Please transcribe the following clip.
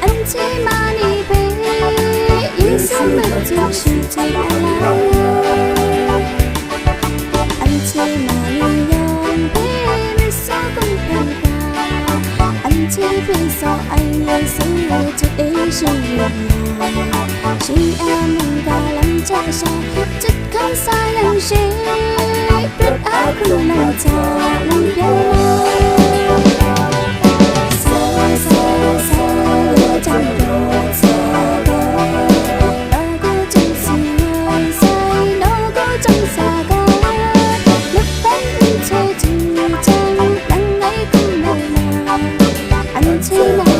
anh chỉ mà đi về yên sống bất chợt sự chạy lại anh chỉ mà đi yong bên sao cũng thành ra anh chỉ vì sao anh lại giữ cho đến sự chỉ em mình đã làm cha sao chất không sai lầm gì rất ác luôn làm cha làm đau Hãy subscribe